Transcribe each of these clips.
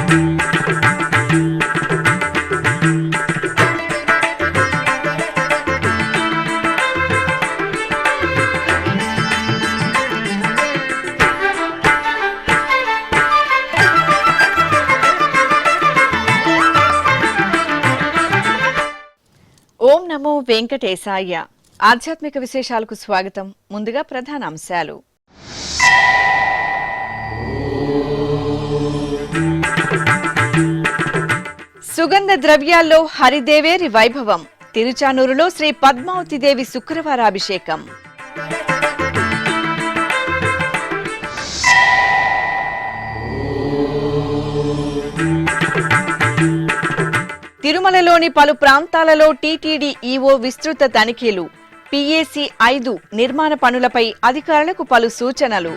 ఓం నమో వెంకటేశాయ. ఆధ్యాత్మిక విశేషాలకు స్వాగతం. ముందుగా ప్రధాన అంశాలు. సుగంధ ద్రవ్యాల్లో హరిదేవేరి వైభవం. తిరుచానూరులో శ్రీ పద్మావతిదేవి శుక్రవారాభిషేకం. తిరుమలలోని పలు ప్రాంతాలలో టీటీడీ ఈవో విస్తృత తనిఖీలు. PAC 5 నిర్మాణ పనులపై అధికారులకు పలు సూచనలు.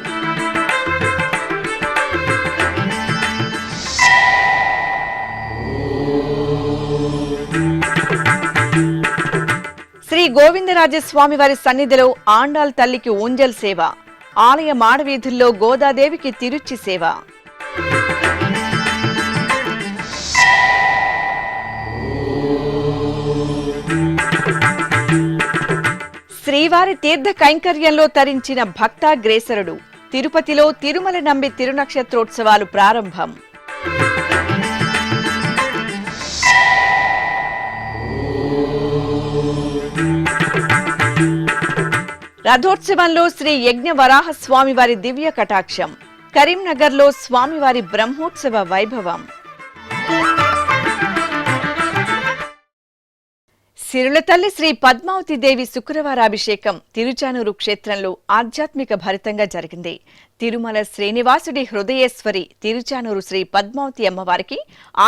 శ్రీ గోవిందరాజస్వామి వారి సన్నిధిలో ఆండాల్ తల్లికి ఊంజల్ సేవ. ఆలయ మాడవీధుల్లో గోదాదేవికి తిరుచి సేవ. శ్రీవారి తీర్థ కైంకర్యంలో తరించిన భక్తాగ్రేసరుడు. తిరుపతిలో తిరుమల నంబి తిరునక్షత్రోత్సవాలు ప్రారంభం. రథోత్సవంలో శ్రీ యజ్ఞ వరాహస్వామి వారి దివ్య కటాక్షం. కరీంనగర్లో స్వామివారి బ్రహ్మోత్సవ వైభవం. సిరుల తల్లి శ్రీ పద్మావతిదేవి శుక్రవారాభిషేకం తిరుచానూరు క్షేత్రంలో ఆధ్యాత్మిక భరితంగా జరిగింది. తిరుమల శ్రీనివాసుడి హృదయేశ్వరి తిరుచానూరు శ్రీ పద్మావతి అమ్మవారికి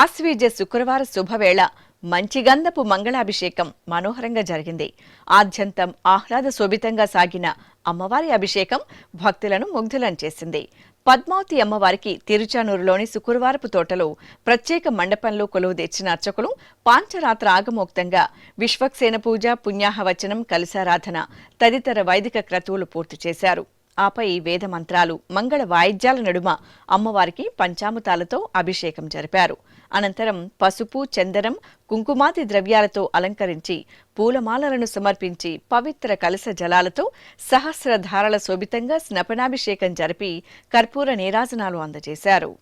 ఆశ్వీజ శుక్రవార శుభవేళ మంచిగంధపు మంగళాభిషేకం మనోహరంగా జరిగింది. ఆద్యంతం ఆహ్లాద శోభితంగా సాగిన అమ్మవారి అభిషేకం భక్తులను ముగ్ధులను చేసింది. పద్మావతి అమ్మవారికి తిరుచానూరులోని శుక్రవారపు తోటలో ప్రత్యేక మండపంలో కొలువు తెచ్చిన అర్చకులు పాంచరాత్ర ఆగమోక్తంగా విశ్వక్సేన పూజ, పుణ్యాహవచనం, కలశారాధన తదితర వైదిక క్రతువులు పూర్తి చేశారు. ఆపై వేద మంత్రాలు, మంగళ వాయిద్యాల నడుమ అమ్మవారికి పంచామృతాలతో అభిషేకం జరిపారు. అనంతరం పసుపు, చందనం, కుంకుమాది ద్రవ్యాలతో అలంకరించి పూలమాలలను సమర్పించి పవిత్ర కలశ జలాలతో సహస్రధారల శోభితంగా స్నపనాభిషేకం జరిపి కర్పూర నీరాజనాలు అందజేశారు.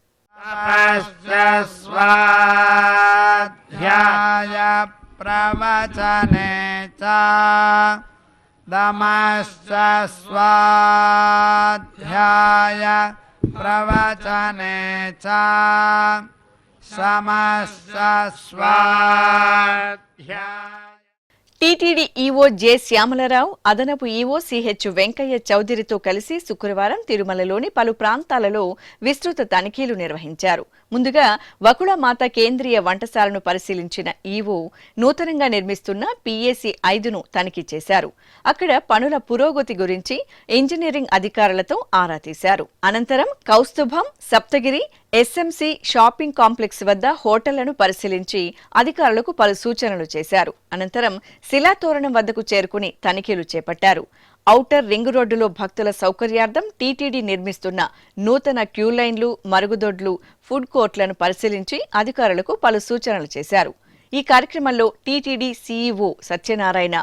టీటీడీ ఈవో జె శ్యామలరావు, అదనపు ఈవో సిహెచ్ వెంకయ్య చౌదరితో కలిసి శుక్రవారం తిరుమలలోని పలు ప్రాంతాలలో విస్తృత తనిఖీలు నిర్వహించారు. ముందుగా వకుళమాత కేంద్రీయ వంటశాలను పరిశీలించిన ఈవో నూతనంగా నిర్మిస్తున్న PAC 5ను తనిఖీ చేశారు. అక్కడ పనుల పురోగతి గురించి ఇంజనీరింగ్ అధికారులతో ఆరా తీశారు. అనంతరం కౌస్తుభం, సప్తగిరి, SMC షాపింగ్ కాంప్లెక్స్ వద్ద హోటళ్లను పరిశీలించి అధికారులకు పలు సూచనలు చేశారు. అనంతరం శిలాతోరణం వద్దకు చేరుకుని తనిఖీలు చేపట్టారు. ఔటర్ రింగ్ రోడ్డులో భక్తుల సౌకర్యార్థం టీటీడీ నిర్మిస్తున్న నూతన క్యూలైన్లు, మరుగుదొడ్లు, ఫుడ్ కోర్టులను పరిశీలించి అధికారులకు పలు సూచనలు చేశారు. ఈ కార్యక్రమంలో టీటీడీ CEO సత్యనారాయణ,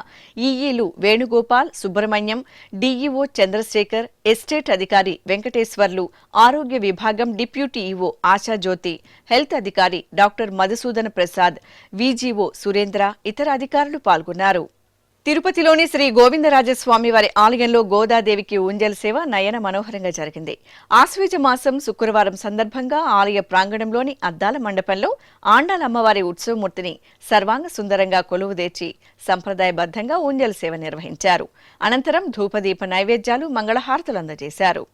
ఈఈలు వేణుగోపాల్, సుబ్రహ్మణ్యం, DEO చంద్రశేఖర్, ఎస్టేట్ అధికారి వెంకటేశ్వర్లు, ఆరోగ్య విభాగం డిప్యూటీ ఈవో ఆశాజ్యోతి, హెల్త్ అధికారి డాక్టర్ మధుసూదన ప్రసాద్, VGO సురేంద్ర, ఇతర అధికారులు పాల్గొన్నారు. తిరుపతిలోని శ్రీ గోవిందరాజస్వామి వారి ఆలయంలో గోదాదేవికి ఊంజల్ సేవ నయన మనోహరంగా జరిగింది. ఆశ్వీజ మాసం శుక్రవారం సందర్భంగా ఆలయ ప్రాంగణంలోని అద్దాల మండపంలో ఆండాల్ అమ్మవారి ఉత్సవమూర్తిని సర్వాంగ సుందరంగా కొలువుదేర్చి సంప్రదాయబద్ధంగా ఊంజల్ సేవ నిర్వహించారు. అనంతరం ధూపదీప నైవేద్యాలు, మంగళహారతులు అందజేశారు.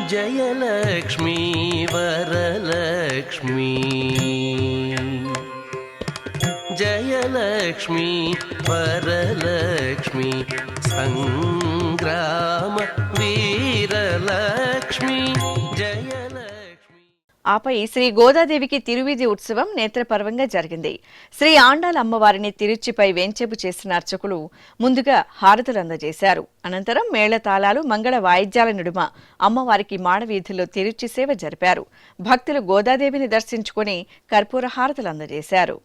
जयलक्ष्मी वरलक्ष्मी, जयलक्ष्मी वरलक्ष्मी, संग्राम वीरलक्ष्मी, जय ఆపై శ్రీ గోదాదేవికి తిరువీధి ఉత్సవం నేత్రపర్వంగా జరిగింది. శ్రీ ఆండాల అమ్మవారిని తిరుచిపై వేంచేపు చేసిన అర్చకులు ముందుగా హారతులు అందజేశారు. అనంతరం మేళతాళాలు, మంగళ వాయిద్యాల నడుమ అమ్మవారికి మాడవీధుల్లో తిరుచి సేవ జరిపారు. భక్తులు గోదాదేవిని దర్శించుకుని కర్పూర హారతులు అందజేశారు.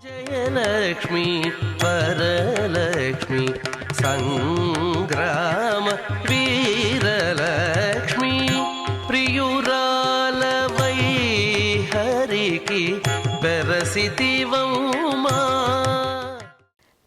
జయలక్ష్మి వరలక్ష్మి సంగ్రామ వీరలక్ష్మి ప్రియురాలవై హరికి బెరసితివౌమా.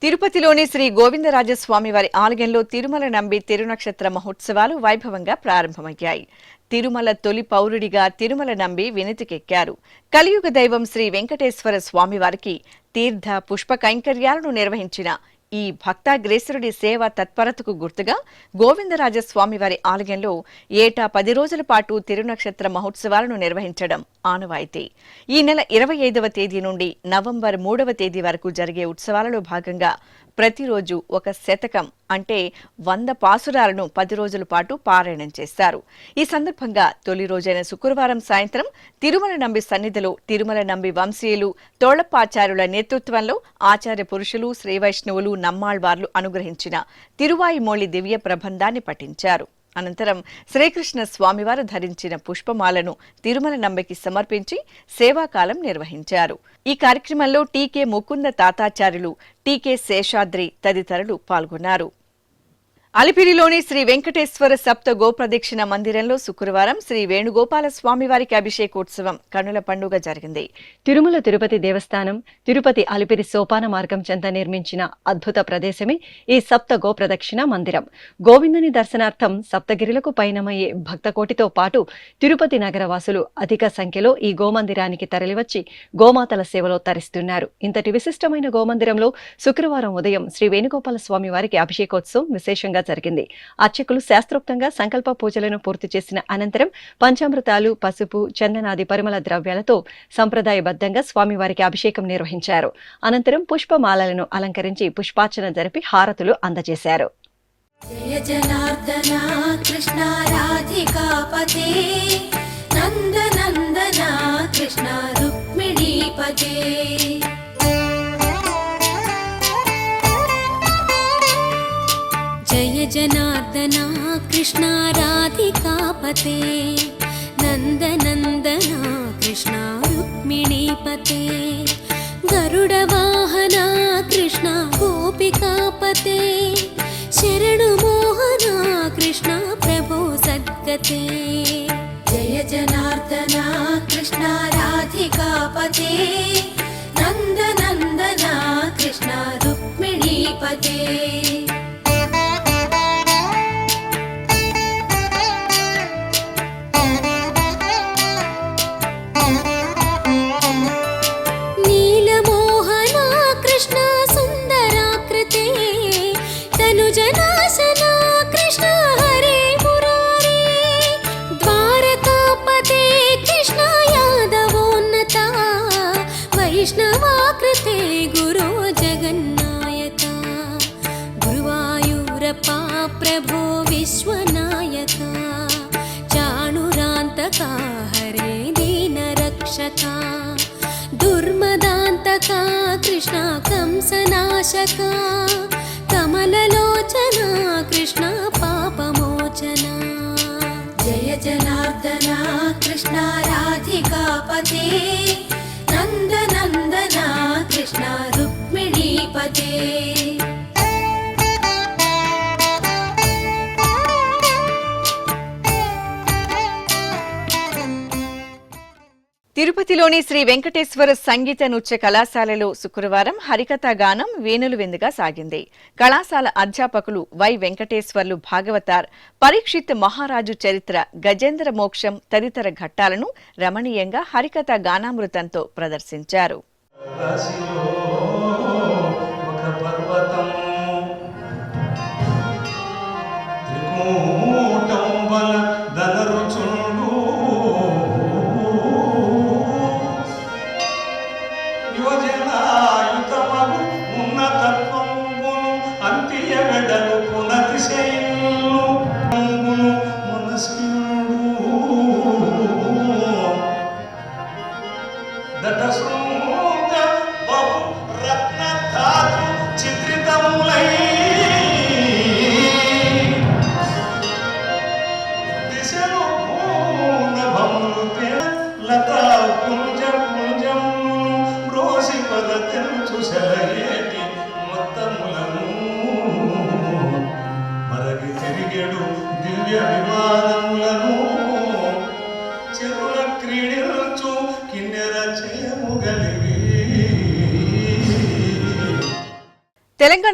తిరుపతిలోని శ్రీ గోవిందరాజస్వామి వారి ఆలయంలో తిరుమల నంబి తిరునక్షత్ర మహోత్సవాలు వైభవంగా ప్రారంభమయ్యాయి. తిరుమల తొలి పౌరుడిగా తిరుమల నంబి వినితికెక్కారు. కలియుగ దైవం శ్రీ వెంకటేశ్వర స్వామివారికి తీర్థ పుష్ప కైంకర్యాలను నిర్వహించిన ఈ భక్తాగ్రేసరుడి సేవా తత్పరతకు గుర్తుగా గోవిందరాజస్వామివారి ఆలయంలో ఏటా 10 రోజుల పాటు తిరునక్షత్ర మహోత్సవాలను నిర్వహించడం ఆనవాయితీ. ఈ నెల 25వ తేదీ నుండి నవంబర్ 3వ తేదీ వరకు జరిగే ఉత్సవాలలో భాగంగా ప్రతిరోజు ఒక శతకం అంటే 100 పాసురాలను 10 రోజుల పాటు పారాయణం చేస్తారు. ఈ సందర్భంగా తొలి రోజైన శుక్రవారం సాయంత్రం తిరుమల నంబి సన్నిధిలో తిరుమల నంబి వంశీయులు తోళ్లప్పాచార్యుల నేతృత్వంలో ఆచార్య పురుషులు, శ్రీవైష్ణవులు, నమ్మాళ్వార్లు అనుగ్రహించిన తిరువాయిమొళి దివ్య ప్రబంధాన్ని పఠించారు. అనంతరం శ్రీకృష్ణ స్వామివారు ధరించిన పుష్పమాలను తిరుమల నంబికి సమర్పించి సేవాకాలం నిర్వహించారు. ఈ కార్యక్రమంలో టీకే ముకుంద తాతాచార్యులు, టీకే శేషాద్రి తదితరులు పాల్గొన్నారు. అలిపిరిలోని శ్రీ వెంకటేశ్వర సప్త గోప్రదక్షిణ మందిరంలో శుక్రవారం శ్రీ వేణుగోపాల స్వామివారికి అభిషేకోత్సవం కన్నుల పండుగ జరిగింది. తిరుమల తిరుపతి దేవస్థానం తిరుపతి అలిపిరి సోపాన మార్గం చెంత నిర్మించిన అద్భుత ప్రదేశమే ఈ సప్త గోప్రదక్షిణ మందిరం. గోవిందుని దర్శనార్థం సప్తగిరులకు పయనమయ్యే భక్తకోటితో పాటు తిరుపతి నగరవాసులు అధిక సంఖ్యలో ఈ గోమందిరానికి తరలివచ్చి గోమాతల సేవలో తరిస్తున్నారు. ఇంతటి విశిష్టమైన గోమందిరంలో శుక్రవారం ఉదయం శ్రీ వేణుగోపాల స్వామి వారికి అభిషేకోత్సవం విశేషంగా జరిగింది. అర్చకులు శాస్త్రోక్తంగా సంకల్ప పూజలను పూర్తి చేసిన అనంతరం పంచామృతాలు, పసుపు, చందనాది పరిమళ ద్రవ్యాలతో సంప్రదాయబద్ధంగా స్వామివారికి అభిషేకం నిర్వహించారు. అనంతరం పుష్పమాలలను అలంకరించి పుష్పార్చన జరిపి హారతులు అందజేశారు. జయ జనార్దన కృష్ణ రాధికాపతే నందనందన కృష్ణ రుక్మిణీపతే. జయ జనార్దన కృష్ణ రాధికాపతే నందనందన కృష్ణ రుక్మిణీపతే. గరుడ వాహన కృష్ణ గోపికాపతే శరణు మోహన కృష్ణ ప్రభో సద్గతే. జయ జనార్దన కృష్ణ రాధికాపతే నందనందన కృష్ణ రుక్మిణీపతే. వైష్ణవాకృతే గురో జగన్నాయక గురువాయూరప్ప ప్రభో విశ్వనాయక చాణురాంతక హరే దీన రక్షక దుర్మదాంతక కృష్ణ కంసనాశక కమలలోచన కృష్ణ పాపమోచన. జయ జనార్దన కృష్ణ రాధికాపతే నందనందన కృష్ణ రుక్మిణీపతే. తిరుపతిలోని శ్రీ వెంకటేశ్వర సంగీత నృత్య కళాశాలలో శుక్రవారం హరికథా గానం వేణులు విందుగా సాగింది. కళాశాల అధ్యాపకులు వై వెంకటేశ్వర్లు భాగవతార్, పరీక్షిత్ మహారాజు చరిత్ర, గజేంద్ర మోక్షం తదితర ఘట్టాలను రమణీయంగా హరికథా గానామృతంతో ప్రదర్శించారు.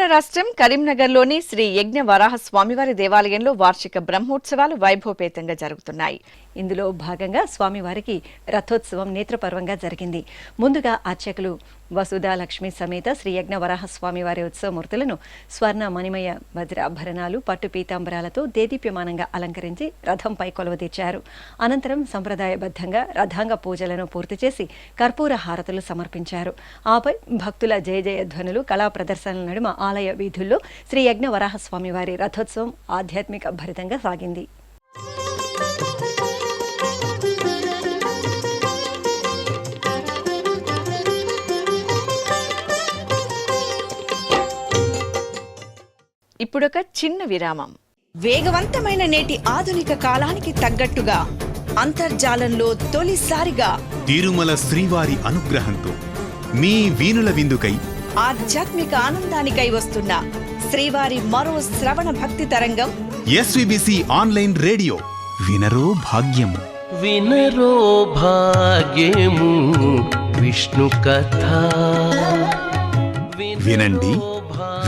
తెలంగాణ రాష్ట్రం కరీంనగర్లోని శ్రీ యజ్ఞ వరాహ స్వామివారి దేవాలయంలో వార్షిక బ్రహ్మోత్సవాలు వైభవపేతంగా జరుగుతున్నాయి. ఇందులో భాగంగా స్వామివారికి రథోత్సవం నేత్రపర్వంగా జరిగింది. ముందుగా అర్చకులు వసుధా లక్ష్మి సమేత శ్రీ యజ్ఞ వరాహ స్వామివారి ఉత్సవమూర్తులను స్వర్ణ మణిమయ వజ్రాభరణాలు పట్టు పీతాంబరాలతో దేదీప్యమానంగా అలంకరించి రథంపై కొలువుదీర్చారు. అనంతరం సంప్రదాయబద్ధంగా రథాంగ పూజలను పూర్తి చేసి కర్పూర హారతులు సమర్పించారు. ఆపై భక్తుల జయ జయ ధ్వనులు కళా ప్రదర్శనల నడుమ ఆలయ వీధుల్లో శ్రీ యజ్ఞ వరాహ స్వామివారి రథోత్సవం ఆధ్యాత్మిక భరితంగా సాగింది. ఇప్పుడొక చిన్న విరామం. వేగవంతమైన నేటి ఆధునిక కాలానికి తగ్గట్టుగా అంతర్జాలంలో తొలిసారిగా తిరుమల శ్రీవారి అనుగ్రహంతో మీ వీణుల విందుకై ఆధ్యాత్మిక ఆనందానికై వస్తున్న శ్రీవారి మరో శ్రవణ భక్తి తరంగం ఎస్విబిసి ఆన్లైన్ రేడియో వినరో భాగ్యము. వినరో భాగ్యము విష్ణు కథ. వినండి,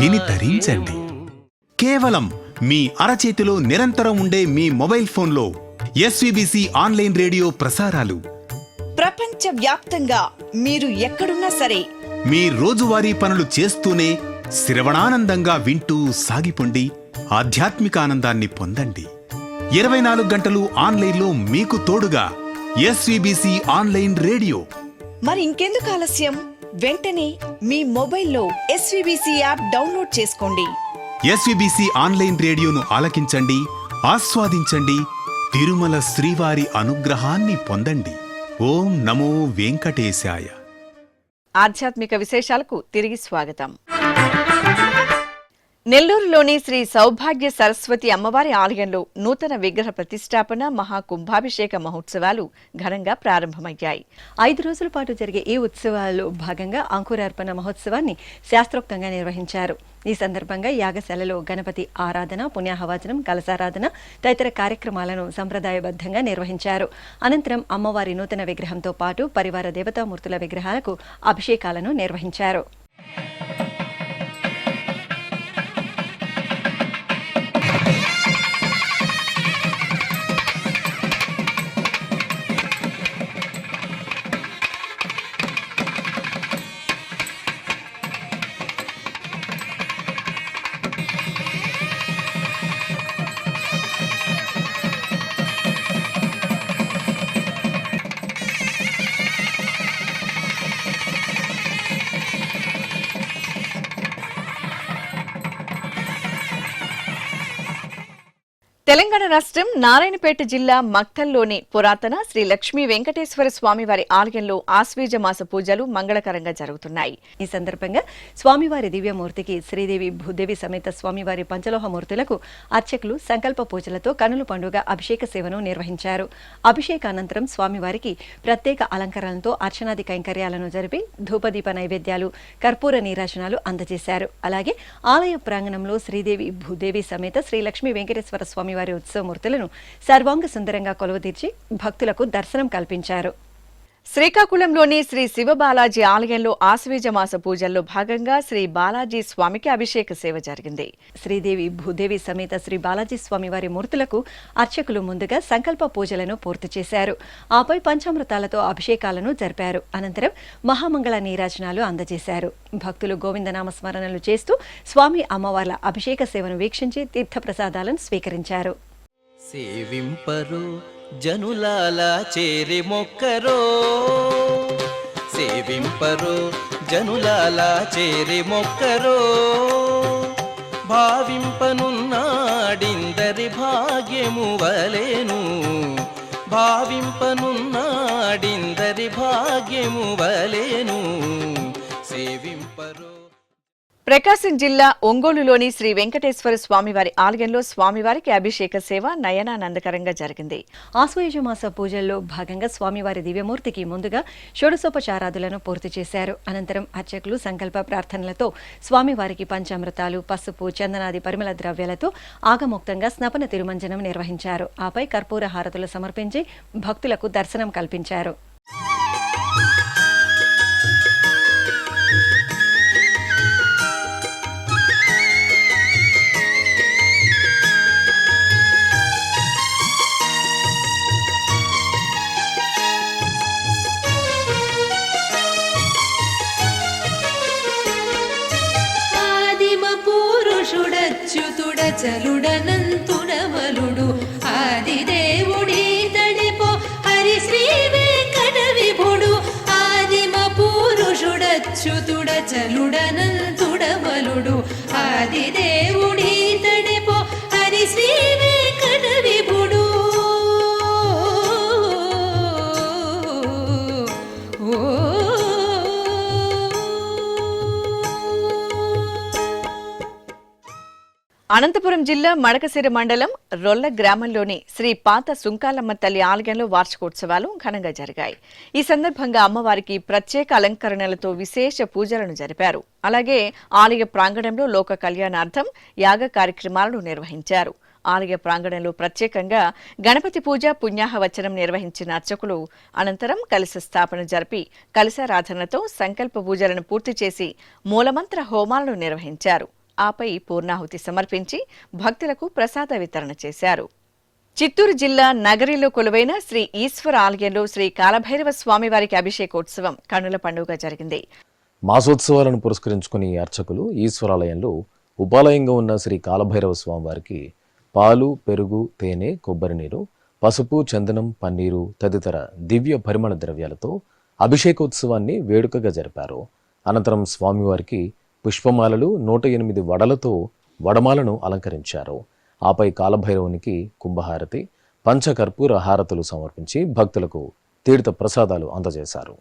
విని తరించండి. కేవలం మీ అరచేతిలో నిరంతరం ఉండే మీ మొబైల్ ఫోన్లో ఎస్విబిసి ఆన్లైన్ రేడియో ప్రసారాలు ప్రపంచ వ్యాప్తంగా మీరు ఎక్కడున్నా సరే మీ రోజువారీ పనులు చేస్తూనే శ్రవణానందంగా వింటూ సాగిపోండి, ఆధ్యాత్మిక ఆనందాన్ని పొందండి. 24 గంటలు ఆన్లైన్లో మీకు తోడుగా ఎస్విబిసి ఆన్లైన్ రేడియో. మరి ఇంకెందుకు ఆలస్యం? వెంటనే మీ మొబైల్లో ఎస్విబిసి యాప్ డౌన్లోడ్ చేసుకోండి. ఎస్విబిసి ఆన్లైన్ రేడియోను ఆలకించండి, ఆస్వాదించండి, తిరుమల శ్రీవారి అనుగ్రహాన్ని పొందండి. ఓం నమో వెంకటేశాయ. ఆధ్యాత్మిక విశేషాలకు తిరిగి స్వాగతం. నెల్లూరులోని శ్రీ సౌభాగ్య సరస్వతి అమ్మవారి ఆలయంలో నూతన విగ్రహ ప్రతిష్టాపన మహాకుంభాభిషేక మహోత్సవాలు ఘనంగా ప్రారంభమయ్యాయి. 5 రోజుల పాటు జరిగే ఈ ఉత్సవాల్లో భాగంగా అంకురార్పణ మహోత్సవాన్ని శాస్త్రోక్తంగా నిర్వహించారు. ఈ సందర్భంగా యాగశాలలో గణపతి ఆరాధన, పుణ్యాహవాచనం, కలశారాధన తదితర కార్యక్రమాలను సంప్రదాయబద్ధంగా నిర్వహించారు. అనంతరం అమ్మవారి నూతన విగ్రహంతో పాటు పరివార దేవతామూర్తుల విగ్రహాలకు అభిషేకాలను నిర్వహించారు. తెలంగాణ రాష్ట్రం నారాయణపేట జిల్లా మక్తల్లోని పురాతన శ్రీ లక్ష్మీ వెంకటేశ్వర స్వామివారి ఆలయంలో ఆశ్వీజ మాస పూజలు మంగళకరంగా జరుగుతున్నాయి. ఈ సందర్భంగా స్వామివారి దివ్యమూర్తికి శ్రీదేవి భూదేవి సమేత స్వామివారి పంచలోహ మూర్తులకు అర్చకులు సంకల్ప పూజలతో కనుల పండుగ అభిషేక సేవను నిర్వహించారు. అభిషేకానంతరం స్వామివారికి ప్రత్యేక అలంకరణలతో అర్చనాది కైంకర్యాలను జరిపి ధూపదీప నైవేద్యాలు, కర్పూర నీరాజనాలు అందజేశారు. అలాగే ఆలయ ప్రాంగణంలో శ్రీదేవి భూదేవి సమేత శ్రీ లక్ష్మీ వెంకటేశ్వర స్వామి వారి ఉత్సవమూర్తులను సర్వాంగ సుందరంగా కొలువుదీర్చి భక్తులకు దర్శనం కల్పించారు. శ్రీకాకుళంలోని శ్రీ శివబాలాజీ ఆలయంలో ఆశ్వీజ మాస పూజల్లో భాగంగా శ్రీ బాలాజీ స్వామికి అభిషేక సేవ జరిగింది. శ్రీదేవి భూదేవి సమేత శ్రీ బాలాజీ స్వామి వారి మూర్తులకు అర్చకులు ముందుగా సంకల్ప పూజలను పూర్తి చేశారు. ఆపై పంచామృతాలతో అభిషేకాలను జరిపారు. అనంతరం మహామంగళ నీరాజనాలు అందజేశారు. భక్తులు గోవిందనామ స్మరణలు చేస్తూ స్వామి అమ్మవార్ల అభిషేక సేవను వీక్షించి తీర్థప్రసాదాలను స్వీకరించారు. సేవింపరు జనులాలా చేరి మొక్కరో, సేవింపరు జనులాలా చేరి మొక్కరో, భావింపనున్నాడిందరి భాగ్యము వలెను, భావింపనున్నాడిందరి భాగ్యము వలెను, సేవింపరు. ప్రకాశం జిల్లా ఒంగోలులోని శ్రీ వెంకటేశ్వర స్వామివారి ఆలయంలో స్వామివారికి అభిషేక సేవ నయనానందకరంగా జరిగింది. ఆశ్వయుజ మాస పూజల్లో భాగంగా స్వామివారి దివ్యమూర్తికి ముందుగా షోడశోపచారాదులను పూర్తి చేశారు. అనంతరం అర్చకులు సంకల్ప ప్రార్థనలతో స్వామివారికి పంచామృతాలు, పసుపు, చందనాది పరిమళ ద్రవ్యాలతో ఆగమోక్తంగా స్నపన తిరుమంజనం నిర్వహించారు. ఆపై కర్పూర హారతులు సమర్పించి భక్తులకు దర్శనం కల్పించారు. చలుడనంతుడమలుడు ఆదిదేవుడీతడిపో హరి శ్రీ వెంకట విభుడు ఆదిమ పురుషుడచ్యుతుడ చలుడనంతుడమలుడు ఆదిదేవుడీతడిపో హరి శ్రీ వెంకట విభుడు. అనంతపురం జిల్లా మడకశిర మండలం రొల్ల గ్రామంలోని శ్రీ పాత సుంకాలమ్మ తల్లి ఆలయంలో వార్షికోత్సవాలు ఘనంగా జరిగాయి. ఈ సందర్భంగా అమ్మవారికి ప్రత్యేక అలంకరణలతో విశేష పూజలను జరిపారు. అలాగే ఆలయ ప్రాంగణంలో లోక కళ్యాణార్థం యాగ కార్యక్రమాలను నిర్వహించారు. ఆలయ ప్రాంగణంలో ప్రత్యేకంగా గణపతి పూజ పుణ్యాహవచనం నిర్వహించిన అర్చకులు అనంతరం కలశ స్థాపన జరిపి కలశారాధనతో సంకల్ప పూజలను పూర్తి చేసి మూలమంత్ర హోమాలను నిర్వహించారు. ఆపై పూర్ణాహుతి సమర్పించి భక్తులకు ప్రసాద వితరణ చేశారు. చిత్తూరు జిల్లా నగరిలో కొలువైన శ్రీ ఈశ్వర ఆలయంలో శ్రీ కాలభైరవ స్వామివారికి అభిషేకోత్సవం కన్నుల పండుగ జరిగింది. మాసోత్సవాలను పురస్కరించుకుని అర్చకులు ఈశ్వరాలయంలో ఉపాలయంగా ఉన్న శ్రీ కాలభైరవ స్వామివారికి పాలు, పెరుగు, తేనె, కొబ్బరి నీరు, పసుపు, చందనం, పన్నీరు తదితర దివ్య పరిమళ ద్రవ్యాలతో అభిషేకోత్సవాన్ని వేడుకగా జరిపారు. అనంతరం స్వామివారికి పుష్పమాలలు 108 వడలతో వడమాలను అలంకరించారు. ఆపై కాలభైరవునికి కుంభహారతి, పంచకర్పూర హారతులు సమర్పించి భక్తులకు తీర్థ ప్రసాదాలు అందజేశారు.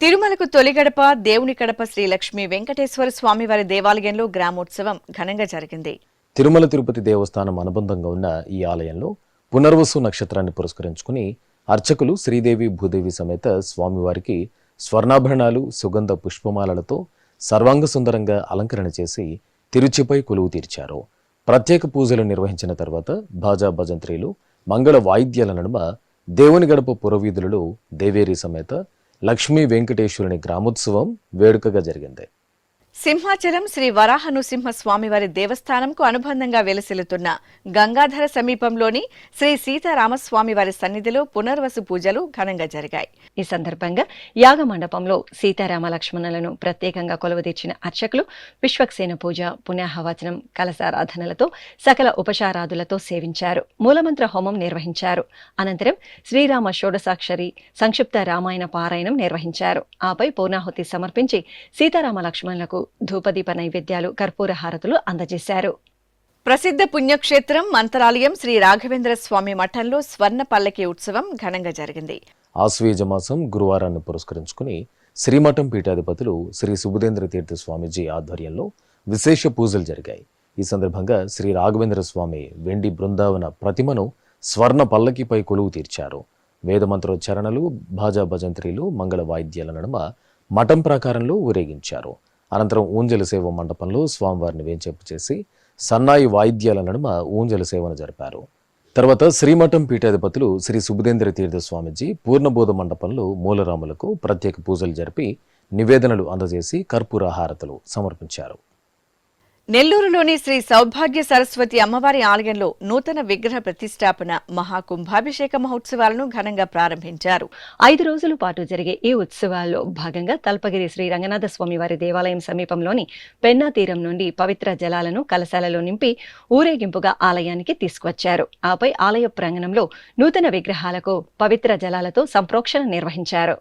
తిరుమలకు తొలి గడప దేవుని కడప శ్రీ లక్ష్మీ వెంకటేశ్వర స్వామివారి దేవాలయంలో గ్రామోత్సవం ఘనంగా జరిగింది. తిరుమల తిరుపతి దేవస్థానం అనుబంధంగా ఉన్న ఈ ఆలయంలో పునర్వసు నక్షత్రాన్ని పురస్కరించుకుని అర్చకులు శ్రీదేవి భూదేవి సమేత స్వామివారికి స్వర్ణాభరణాలు, సుగంధ పుష్పమాలలతో సర్వాంగ సుందరంగా అలంకరణ చేసి తిరుచిపై కొలువు తీర్చారు. ప్రత్యేక పూజలు నిర్వహించిన తర్వాత బాజా భజంత్రీలు, మంగళ వాయిద్యాల నడుమ దేవుని గడప పురవీధులలో దేవేరి సమేత లక్ష్మీ వెంకటేశ్వరుని గ్రామోత్సవం వేడుకగా జరిగింది. సింహాచలం శ్రీ వరాహ నృసింహ స్వామివారి దేవస్థానంకు అనుబంధంగా వెలసిల్లుతున్న గంగాధర సమీపంలోని శ్రీ సీతారామస్వామివారి సన్నిధిలో పునర్వసు పూజలు ఘనంగా జరిగాయి. ఈ సందర్భంగా యాగ మండపంలో సీతారామ లక్ష్మణులను ప్రత్యేకంగా కొలువుదీర్చిన అర్చకులు విశ్వక్సేన పూజ, పుణ్యాహవచనం, కలశారాధనలతో సకల ఉపచారాదులతో సేవించారు. మూలమంత్ర హోమం నిర్వహించారు. అనంతరం శ్రీరామ షోడసాక్షరి సంక్షిప్త రామాయణ పారాయణం నిర్వహించారు. ఆపై పూర్ణాహుతి సమర్పించి సీతారామ లక్ష్మణులకు ధూపదీప నైవేద్యాలు, కర్పూర హారతులు అందజేశారు. ప్రసిద్ధ పుణ్యక్షేత్రం మంత్రాలయం శ్రీ రాఘవేంద్ర స్వామి మఠంలో స్వర్ణ పల్లకి ఉత్సవం ఘనంగా జరిగింది. ఆశ్వయుజ మాసం గురువారాన్ని పురస్కరించుకుని శ్రీమఠం పీఠాధిపతులు శ్రీ సుబుధేంద్ర తీర్థ స్వామీజీ ఆధ్వర్యంలో విశేష పూజలు జరిగాయి. ఈ సందర్భంగా శ్రీ రాఘవేంద్ర స్వామి వెండి బృందావన ప్రతిమను స్వర్ణ పల్లకిపై కొలువు తీర్చారు. వేదమంత్రోచ్చారణలు, భాజా భజంత్రీలు, మంగళ వాయిద్యాల నడుమ మఠం ప్రాకారంలో ఊరేగించారు. అనంతరం ఊంజల సేవ మండపంలో స్వామివారిని వేంచేపు చేసి సన్నాయి వాయిద్యాల నడుమ ఊంజల సేవను జరిపారు. తర్వాత శ్రీమఠం పీఠాధిపతులు శ్రీ సుబుధేంద్ర తీర్థ స్వామీజీ పూర్ణబోధ మండపంలో మూలరాములకు ప్రత్యేక పూజలు జరిపి నివేదనలు అందజేసి కర్పూర హారతులు సమర్పించారు. నెల్లూరులోని శ్రీ సౌభాగ్య సరస్వతి అమ్మవారి ఆలయంలో నూతన విగ్రహ ప్రతిష్టాపన మహాకుంభాభిషేక మహోత్సవాలను ఘనంగా ప్రారంభించారు. 5 రోజుల పాటు జరిగే ఈ ఉత్సవాల్లో భాగంగా తల్పగిరి శ్రీ రంగనాథ స్వామి వారి దేవాలయం సమీపంలోని పెన్నా తీరం నుండి పవిత్ర జలాలను కలశాలలో నింపి ఊరేగింపుగా ఆలయానికి తీసుకువచ్చారు. ఆపై ఆలయ ప్రాంగణంలో నూతన విగ్రహాలకు పవిత్ర జలాలతో సంప్రోక్షణ నిర్వహించారు.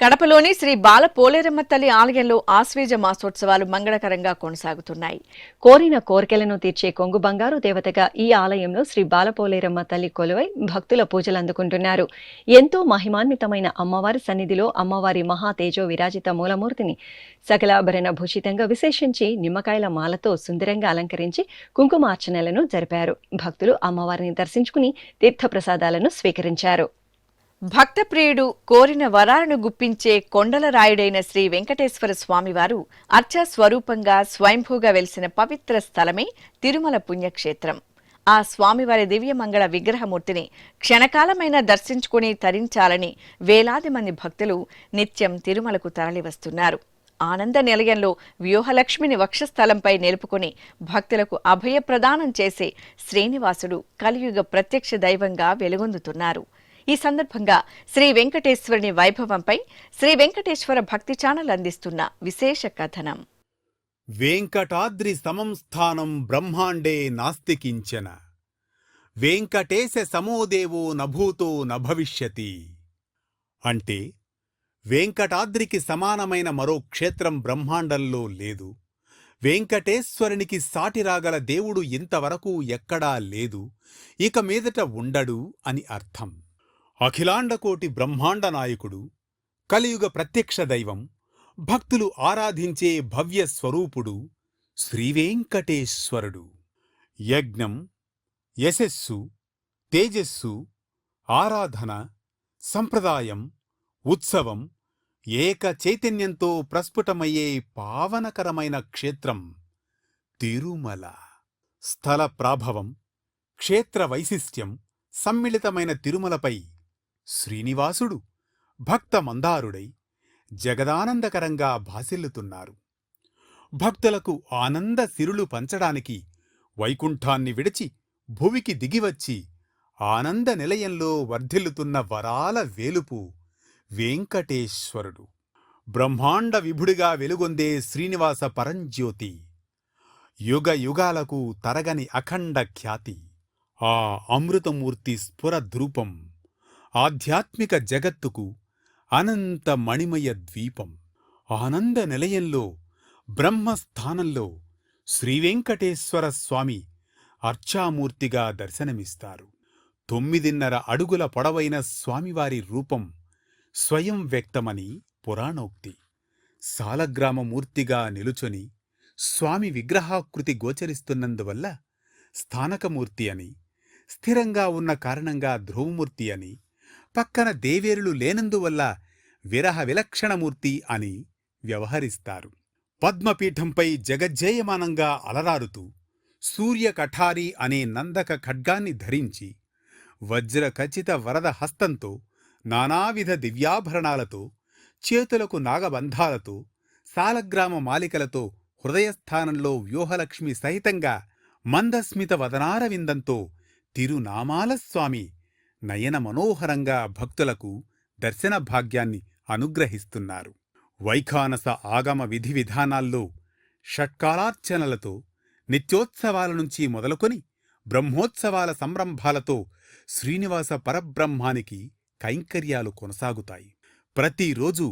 కడపలోని శ్రీ బాల పోలేరమ్మ తల్లి ఆలయంలో ఆశ్వేజ మాసోత్సవాలు మంగళకరంగా కొనసాగుతున్నాయి. కోరిన కోరికలను తీర్చే కొంగు బంగారు దేవతగా ఈ ఆలయంలో శ్రీ బాలపోలేరమ్మ తల్లి కొలువై భక్తుల పూజలు అందుకుంటున్నారు. ఎంతో మహిమాన్వితమైన అమ్మవారి సన్నిధిలో అమ్మవారి మహాతేజో విరాజిత మూలమూర్తిని సకలాభరణ భూషితంగా విశేషించి నిమ్మకాయల మాలతో సుందరంగా అలంకరించి కుంకుమార్చనలను జరిపారు. భక్తులు అమ్మవారిని దర్శించుకుని తీర్థప్రసాదాలను స్వీకరించారు. భక్త ప్రియుడు కోరిన వరాలను గుప్పించే కొండల రాయుడైన శ్రీ వెంకటేశ్వర స్వామివారు అర్చా స్వరూపంగా స్వయంభూగా వెలిసిన పవిత్ర స్థలమే తిరుమల పుణ్యక్షేత్రం. ఆ స్వామివారి దివ్యమంగళ విగ్రహమూర్తిని క్షణకాలమైన దర్శించుకుని తరించాలని వేలాది మంది భక్తులు నిత్యం తిరుమలకు తరలివస్తున్నారు. ఆనంద నిలయంలో వ్యూహలక్ష్మిని వక్షస్థలంపై నిలుపుకుని భక్తులకు అభయ ప్రదానం చేసే శ్రీనివాసుడు కలియుగ ప్రత్యక్ష దైవంగా వెలుగొందుతున్నారు. ఈ సందర్భంగా శ్రీ వెంకటేశ్వరుని వైభవంపై శ్రీ వెంకటేశ్వర భక్తి ఛానల్ అందిస్తున్న విశేష కథనం. వెంకటాద్రి సమం స్థానం బ్రహ్మాండే నాస్తి కించన వెంకటేశ సమోదేవో నభూతో నభవిష్యతి. అంటే వెంకటాద్రికి సమానమైన మరో క్షేత్రం బ్రహ్మాండంలో లేదు. వెంకటేశ్వరునికి సాటిరాగల దేవుడు ఇంతవరకు ఎక్కడా లేదు, ఇక మీదట ఉండడు అని అర్థం. అఖిలాండకోటి బ్రహ్మాండ నాయకుడు, కలియుగ ప్రత్యక్ష దైవం, భక్తులు ఆరాధించే భవ్య స్వరూపుడు శ్రీవేంకటేశ్వరుడు. యజ్ఞం, యశస్సు, తేజస్సు, ఆరాధన, సంప్రదాయం, ఉత్సవం ఏక చైతన్యంతో ప్రస్ఫుటమయ్యే పావనకరమైన క్షేత్రం తిరుమల. స్థల ప్రాభవం, క్షేత్ర వైశిష్ట్యం సమ్మిళితమైన తిరుమలపై శ్రీనివాసుడు భక్త మందారుడై జగదానందకరంగా భాసిల్లుతున్నారు. భక్తులకు ఆనంద సిరులు పంచడానికి వైకుంఠాన్ని విడిచి భువికి దిగివచ్చి ఆనంద నిలయంలో వర్ధిల్లుతున్న వరాల వేలుపు వెంకటేశ్వరుడు. బ్రహ్మాండ విభుడిగా వెలుగొందే శ్రీనివాస పరంజ్యోతి, యుగ యుగాలకు తరగని అఖండ ఖ్యాతి. ఆ అమృతమూర్తి స్ఫురద్రూపం ఆధ్యాత్మిక జగత్తుకు అనంత మణిమయ ద్వీపం. ఆనంద నిలయంలో బ్రహ్మస్థానంలో శ్రీవెంకటేశ్వర స్వామి అర్చామూర్తిగా దర్శనమిస్తారు. 9.5 అడుగుల పొడవైన స్వామివారి రూపం స్వయం వ్యక్తమని పురాణోక్తి. సాలగ్రామమూర్తిగా నిలుచొని స్వామి విగ్రహాకృతి గోచరిస్తున్నందువల్ల స్థానకమూర్తి అని, స్థిరంగా ఉన్న కారణంగా ధ్రువమూర్తి అని, పక్కన దేవేరులు లేనందువల్ల విరహ విలక్షణమూర్తి అని వ్యవహరిస్తారు. పద్మపీఠంపై జగజ్జేయమానంగా అలరారుతూ సూర్యకఠారి అనే నందక ఖడ్గాన్ని ధరించి వజ్రఖచిత వరద హస్తంతో, నానావిధ దివ్యాభరణాలతో, చేతులకు నాగబంధాలతో, సాలగ్రామ మాలికలతో హృదయస్థానంలో వ్యూహలక్ష్మి సహితంగా మందస్మిత వదనారవిందంతో తిరునామాల స్వామి నయన మనోహరంగా భక్తులకు దర్శన భాగ్యాన్ని అనుగ్రహిస్తున్నారు. వైఖానస ఆగమ విధి విధానాల్లో షట్కాలార్చనలతో నిత్యోత్సవాల నుంచి మొదలుకొని బ్రహ్మోత్సవాల సంరంభాలతో శ్రీనివాస పరబ్రహ్మానికి కైంకర్యాలు కొనసాగుతాయి. ప్రతిరోజు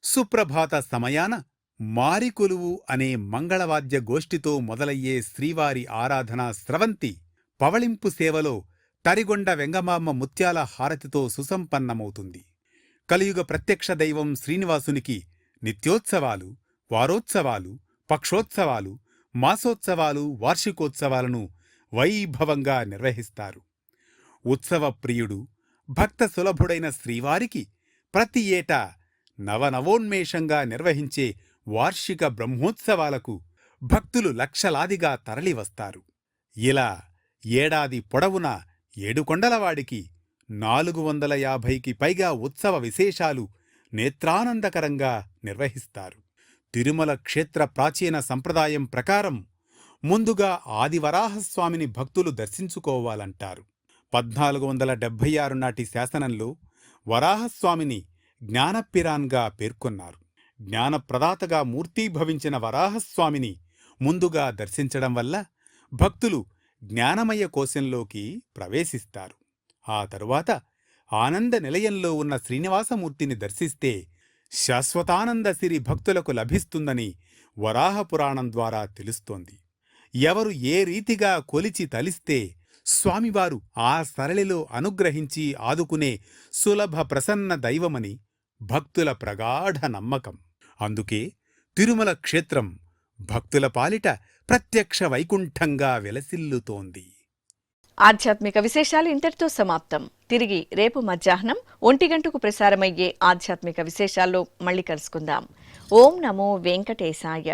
సుప్రభాత సమయాన మారికొలువు అనే మంగళవాద్య గోష్ఠితో మొదలయ్యే శ్రీవారి ఆరాధనా స్రవంతి పవళింపు సేవలో తరిగొండ వెంగమాంబ ముత్యాల హారతితో సుసంపన్నమవుతుంది. కలియుగ ప్రత్యక్ష దైవం శ్రీనివాసునికి నిత్యోత్సవాలు, వారోత్సవాలు, పక్షోత్సవాలు, మాసోత్సవాలు, వార్షికోత్సవాలను వైభవంగా నిర్వహిస్తారు. ఉత్సవ ప్రియుడు, భక్త సులభుడైన శ్రీవారికి ప్రతి ఏటా నవనవోన్మేషంగా నిర్వహించే వార్షిక బ్రహ్మోత్సవాలకు భక్తులు లక్షలాదిగా తరలివస్తారు. ఇలా ఏడాది పొడవునా 7 కొండలవాడికి 450కి పైగా ఉత్సవ విశేషాలు నేత్రానందకరంగా నిర్వహిస్తారు. తిరుమల క్షేత్ర ప్రాచీన సంప్రదాయం ప్రకారం ముందుగా ఆదివరాహస్వామిని భక్తులు దర్శించుకోవాలంటారు. 1476 నాటి శాసనంలో వరాహస్వామిని జ్ఞానపిరాన్గా పేర్కొన్నారు. జ్ఞానప్రదాతగా మూర్తీభవించిన వరాహస్వామిని ముందుగా దర్శించడం వల్ల భక్తులు జ్ఞానమయ కోశంలోకి ప్రవేశిస్తారు. ఆ తరువాత ఆనంద నిలయంలో ఉన్న శ్రీనివాసమూర్తిని దర్శిస్తే శాశ్వతానంద సిరి భక్తులకు లభిస్తుందని వరాహ పురాణం ద్వారా తెలుస్తోంది. ఎవరు ఏ రీతిగా కొలిచి తలిస్తే స్వామివారు ఆ సరళిలో అనుగ్రహించి ఆదుకునే సులభ ప్రసన్న దైవమని భక్తుల ప్రగాఢ నమ్మకం. అందుకే తిరుమల క్షేత్రం భక్తుల పాలిట ప్రత్యక్ష వైకుంఠంగా వెలసిల్లుతోంది. ఆధ్యాత్మిక విశేషాలు ఇంతటితో సమాప్తం. తిరిగి రేపు మధ్యాహ్నం 1 గంటకు ప్రసారమయ్యే ఆధ్యాత్మిక విశేషాల్లో మళ్ళీ కలుసుకుందాం. ఓం నమో వెంకటేశాయ.